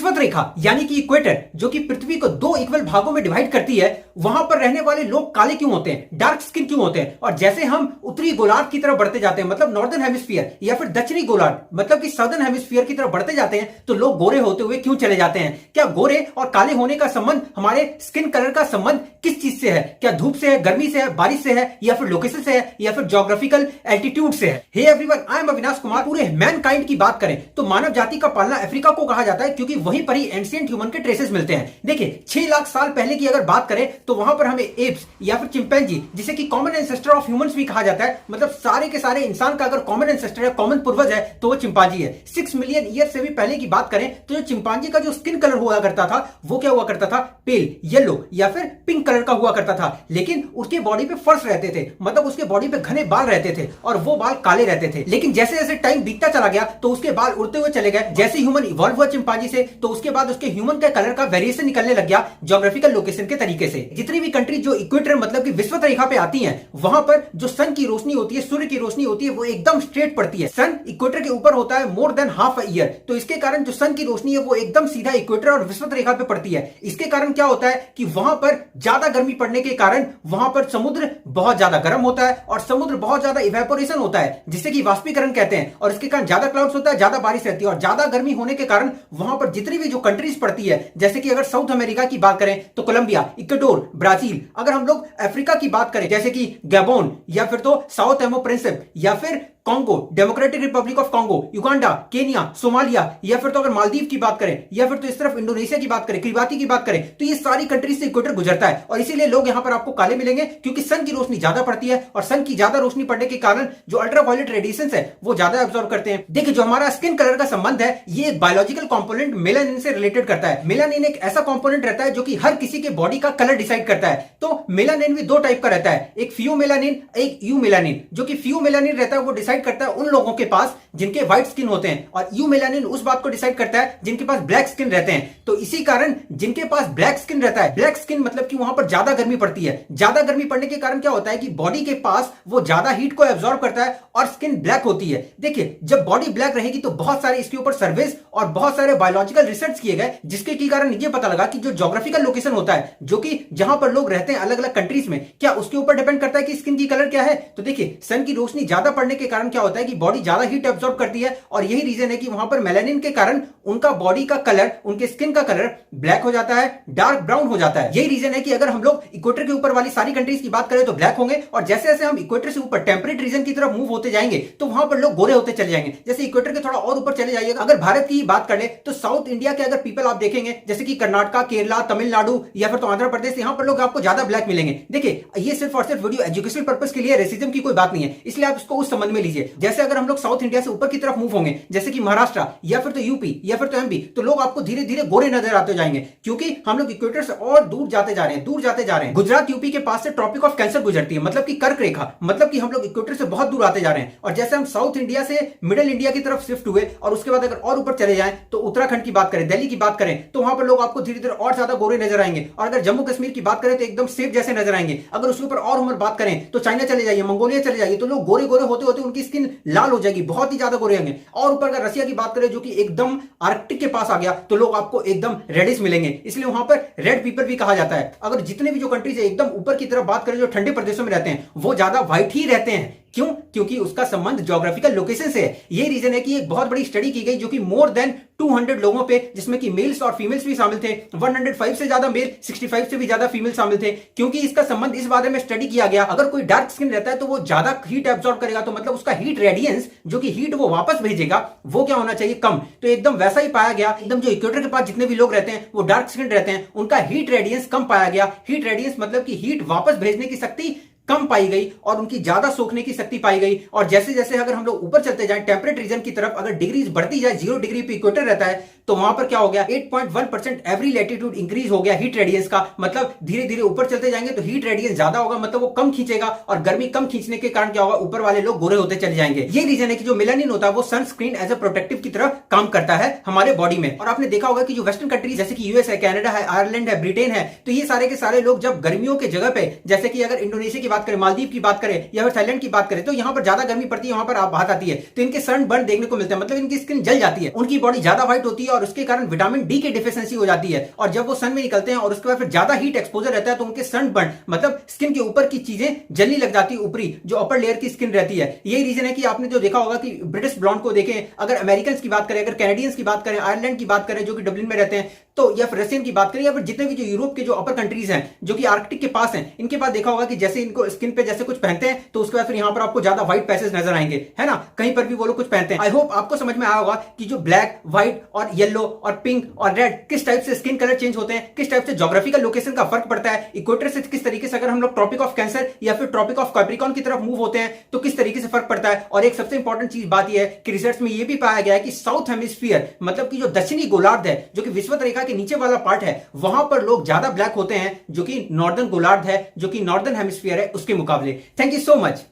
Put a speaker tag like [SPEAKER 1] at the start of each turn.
[SPEAKER 1] विषुवत रेखा यानी कि इक्वेटर जो कि पृथ्वी को दो इक्वल भागों में डिवाइड करती है, वहां पर रहने वाले लोग काले क्यों होते हैं, डार्क स्किन क्यों होते हैं। और जैसे हम उत्तरी गोलार्ध की तरफ बढ़ते जाते हैं, मतलब नॉर्दर्न हेमिस्फीयर, या फिर दक्षिणी गोलार्ध मतलब कि साउदर्न हेमिस्फीयर की तरफ बढ़ते जाते हैं, तो लोग गोरे होते हुए क्यों चले जाते हैं। क्या गोरे और काले होने का संबंध, हमारे स्किन कलर का संबंध किस चीज से है? क्या धूप से है, गर्मी से है, बारिश से है, या फिर लोकेशन से है, या फिर ज्योग्राफिकल एल्टीट्यूड से है। Hey everyone, I am Avinash Kumar. पूरे मैनकाइंड की बात करें तो मानव जाति का पालना अफ्रीका को कहा जाता है, क्योंकि वहीं पर ही एंशिएंट ह्यूमन के ट्रेसेस मिलते हैं। देखिए 6 लाख साल पहले की अगर बात करें तो वहां पर हमें एप्स या फिर चिंपैंजी, जिसे कि कॉमन एंसेस्टर ऑफ ह्यूमंस भी कहा जाता है, मतलब सारे के सारे इंसान का अगर कॉमन एंसेस्टर है, कॉमन पूर्वज है, तो वो चिंपांजी है। 6 मिलियन ईयर से भी पहले की बात करें तो जो चिंपांजी का जो स्किन कलर हुआ करता था वो क्या हुआ करता था, पेल येलो या फिर पिंक कलर का हुआ करता था। लेकिन उसके बॉडी पे फर्स रहते थे, मतलब उसके बॉडी पे घने बाल रहते थे और वो बाल काले रहते थे। लेकिन जैसे जैसे टाइम बीतता चला गया तो उसके बाल उड़ते हुए चले गए। जैसे ह्यूमन इवॉल्व हुआ चिंपांजी से, तो उसके बाद उसके ह्यूमन के कलर का वेरिएशन निकलने लग गया ज्योग्राफिकल लोकेशन के तरीके से। जितनी भी कंट्री जो इक्वेटर मतलब कि विषुवत रेखा पे आती हैं, वहां पर जो सन की रोशनी होती है, सूर्य की रोशनी होती है, वो एकदम स्ट्रेट पड़ती है। सन इक्वेटर के ऊपर होता है more than half a year, तो इसके कारण जो सन की रोशनी है वो एकदम सीधा इक्वेटर और विषुवत रेखा पे पड़ती है। इसके कारण क्या होता है कि वहां पर ज्यादा गर्मी पड़ने के कारण वहां पर समुद्र बहुत ज्यादा गर्म होता है और समुद्र बहुत ज्यादा इवेपोरेशन होता है, जिसे कि वाष्पीकरण कहते हैं। और इसके कारण ज्यादा क्लाउड्स होता है, ज्यादा बारिश रहती है, और ज्यादा गर्मी होने के कारण वहां पर जितनी भी जो कंट्रीज पड़ती है, जैसे कि अगर साउथ अमेरिका की बात करें तो कोलंबिया, इक्वाडोर, ब्राजील। अगर हम लोग अफ्रीका की बात करें जैसे कि गैबोन, या फिर तो साउथ एमो प्रिंसिप, या फिर Congo, democratic Republic of Congo, Uganda, Kenya, Somalia, या फिर तो अगर मालदीव की बात करें, या फिर तो इस तरफ इंडोनेशिया की बात करें, किरिबाती की बात करें, तो ये सारी कंट्रीज से इक्वेटर गुजरता है। और इसीलिए लोग यहां पर आपको काले मिलेंगे, क्योंकि सन की रोशनी ज्यादा पड़ती है और सन की ज्यादा रोशनी पड़ने के कारण जो अल्ट्रावायलेट रेडिएशन है वो ज्यादा एब्जॉर्ब करते हैं। देखिए जो हमारा स्किन कलर का संबंध है, ये एक बायोलॉजिकल कंपोनेंट मेलानिन से रिलेटेड करता है। मेलानिन एक ऐसा कंपोनेंट रहता है जो कि हर किसी के बॉडी का कलर डिसाइड करता है। तो मेलानिन भी दो टाइप का रहता है, एक फियोमेलानिन, एक यू मेलानिन। जो कि फियोमेलानिन रहता है वो डिसाइड करता है उन लोगों के पास जिनके व्हाइट स्किन होते हैं, और यू मेलानिन उस बात को डिसाइड करता है जिनके पास ब्लैक स्किन रहते हैं। तो इसी कारण जिनके पास ब्लैक स्किन रहता है, ब्लैक स्किन मतलब कि वहां पर ज्यादा गर्मी पड़ती है। ज्यादा गर्मी पड़ने के कारण क्या होता है कि बॉडी के पास वो ज्यादा हीट को एब्जॉर्ब करता है और स्किन ब्लैक होती है। देखिए जब बॉडी ब्लैक रहेगी तो बहुत सारे इसके ऊपर सर्वेस और बहुत सारे बायोलॉजिकल रिसर्च किए गए, जिसके कारण ये पता लगा कि जो ज्योग्राफिकल लोकेशन होता है, जो कि जहां पर लोग रहते हैं अलग अलग कंट्रीज में, क्या उसके ऊपर डिपेंड करता है कि स्किन की कलर क्या है। तो देखिए सन की रोशनी ज्यादा पड़ने के कारण क्या होता है कि बॉडी ज्यादा हीट एब्जॉर्ब करती है, और यही रीजन है कि वहां पर मेलानिन के कारण उनका बॉडी का कलर, उनके स्किन का कलर ब्लैक हो जाता है, डार्क ब्राउन हो जाता है। यही रीजन है कि अगर हम लोग इक्वेटर के ऊपर वाली सारी कंट्रीज की बात करें तो ब्लैक होंगे, और जैसे जैसे हम इक्वेटर से ऊपर टेम्परेट रीजन की तरफ मूव होते जाएंगे तो वहां पर लोग गोरे होते चले जाएंगे। जैसे इक्वेटर के थोड़ा और ऊपर चले जाइएगा, अगर भारत की बात करें तो साउथ इंडिया के अगर पीपल आप देखेंगे, जैसे कि कर्नाटक, केरला, तमिलनाडु, या फिर तो आंध्र प्रदेश, यहां पर लोग आपको ज्यादा ब्लैक मिलेंगे। देखिए ये सिर्फ और सिर्फ वीडियो एजुकेशनल पर्पस के लिए, रेसिज्म की कोई बात नहीं है, इसलिए आप इसको उस संबंध में लीजिए। जैसे अगर हम लोग साउथ इंडिया से ऊपर की तरफ मूव होंगे, जैसे कि महाराष्ट्र या फिर तो यूपी या फिर तो एमपी, तो लोग आपको धीरे धीरे गोरे नजर आते जाएंगे, क्योंकि हम लोग इक्वेटर से और दूर जाते जा रहे हैं, दूर जाते जा रहे हैं। गुजरात यूपी के पास से ट्रॉपिक ऑफ कैंसर गुजरती है, मतलब कि कर्क रेखा, मतलब कि हम लोग इक्वेटर से बहुत दूर आते जा रहे हैं। और जैसे हम साउथ इंडिया से मिडिल इंडिया की तरफ शिफ्ट हुए, और उसके बाद अगर और ऊपर चले जाएं तो उत्तराखंड की बात करें, दिल्ली की बात करें, तो वहां पर लोग आपको धीरे धीरे और ज्यादा गोरे नजर आएंगे। और अगर जम्मू कश्मीर की बात करें तो एकदम सेब जैसे नजर आएंगे। अगर उसके ऊपर और हम बात करें तो चाइना चले जाइए, मंगोलिया चले जाइए, तो लोग गोरे गोरे होते होते उनकी स्किन लाल हो जाएगी, बहुत ही ज्यादा गोरे होंगे। और ऊपर अगर रशिया की बात करें जो कि एकदम आर्कटिक के पास आ गया, तो लोग आपको एकदम रेडिश मिलेंगे, इसलिए वहां पर रेड पीपल भी कहा जाता है। अगर जितने भी जो कंट्रीज है एकदम ऊपर की तरफ बात करें, जो ठंडे प्रदेशों में रहते हैं, वो ज्यादा व्हाइट ही रहते हैं। क्यों? क्योंकि उसका संबंध ज्योग्राफिकल लोकेशन से है। यही रीजन है कि एक बहुत बड़ी स्टडी की गई जो कि मोर देन 200 लोगों पे, जिसमें कि मेल्स और फीमेल्स भी शामिल थे, 105 से ज्यादा मेल, 65 से भी ज्यादा फीमेल शामिल थे। क्योंकि इसका संबंध इस बारे में स्टडी किया गया, अगर कोई डार्क स्किन रहता है तो वो ज्यादा हीट एब्जॉर्ब करेगा, तो मतलब उसका हीट रेडियंस, जो कि हीट वो वापस भेजेगा, वो क्या होना चाहिए, कम। तो एकदम वैसा ही पाया गया, एकदम जो इक्वेटर के पास जितने भी लोग रहते हैं वो डार्क स्किन रहते हैं, उनका हीट रेडियंस कम पाया गया। हीट रेडियंस मतलब कि हीट वापस भेजने की शक्ति कम पाई गई और उनकी ज्यादा सोखने की शक्ति पाई गई। और जैसे जैसे अगर हम लोग ऊपर चलते जाएं टेम्परेट रीजन की तरफ, अगर डिग्रीज बढ़ती जाए, 0 डिग्री पे इक्वेटर रहता है, तो वहां पर क्या हो गया, 8.1% एवरी लैटिट्यूड इंक्रीज हो गया हीट रेडियंस का। मतलब धीरे धीरे ऊपर चलते जाएंगे तो हीट रेडियंस ज्यादा होगा, मतलब वो कम खींचेगा, और गर्मी कम खींचने के कारण क्या होगा, ऊपर वाले लोग गोरे होते चले जाएंगे। ये रीजन है कि जो मेलानिन होता है वो सनस्क्रीन एज ए प्रोटेक्टिव की तरह काम करता है हमारे बॉडी में। और आपने देखा होगा कि जो वेस्टर्न कंट्रीज जैसे कि यूएस है, कनाडा है, आयरलैंड है, ब्रिटेन है, तो ये सारे के सारे लोग जब गर्मियों के जगह पे, जैसे कि अगर इंडोनेशिया की बात करें, मालदीव की बात करें, या फिर थाईलैंड की बात करें, तो यहां पर ज्यादा गर्मी पड़ती है, वहां पर बात आती है, तो इनके सन बर्न देखने को मिलते हैं, मतलब इनकी स्किन जल जाती है, उनकी बॉडी ज्यादा व्हाइट होती है और उसके कारण विटामिन डी की डिफिशियंसी हो जाती है, और जब वो सन में निकलते हैं और उसके बाद फिर ज्यादा हीट एक्सपोजर रहता है तो उनके सनबर्न मतलब स्किन के ऊपर की चीजें जलने लग जाती है, ऊपरी जो अपर लेयर की स्किन रहती है। यही रीजन है कि आपने जो देखा होगा कि ब्रिटिश ब्लॉन्ड को देखें, अगर अमेरिकन की बात करें, अगर कैनेडियंस की बात करें, आयरलैंड की बात करें जो कि डब्लिन में रहते हैं, तो या फिर रशियन की बात करें, या फिर जितने भी जो यूरोप के जो अपर कंट्रीज हैं जो कि आर्कटिक के पास हैं, इनके पास देखा होगा कि जैसे इनको स्किन पे जैसे कुछ पहनते हैं तो उसके बाद फिर यहां पर आपको ज्यादा व्हाइट पैसेज नजर आएंगे, है ना, कहीं पर भी वो लोग कुछ पहनते हैं। आई होप आपको समझ में आया होगा कि जो ब्लैक, व्हाइट और येलो और पिंक और रेड किस टाइप से स्किन कलर चेंज होते हैं, किस टाइप से ज्योग्राफिकल लोकेशन का फर्क पड़ता है, इक्वेटर से किस तरीके से अगर हम लोग ट्रॉपिक ऑफ कैंसर या फिर ट्रॉपिक ऑफ कैप्रिकॉर्न की तरफ मूव होते हैं तो किस तरीके से फर्क पड़ता है। और एक सबसे इंपॉर्टेंट चीज बात यह है कि रिसर्च में यह भी पाया गया है कि साउथ हेमिस्फीयर मतलब कि जो दक्षिणी गोलार्ध है, जो कि विषुवत रेखा के नीचे वाला पार्ट है, वहां पर लोग ज्यादा ब्लैक होते हैं जो कि नॉर्दर्न गोलार्ध है, जो कि नॉर्दर्न हेमिस्फीयर है, उसके मुकाबले। Thank you so much.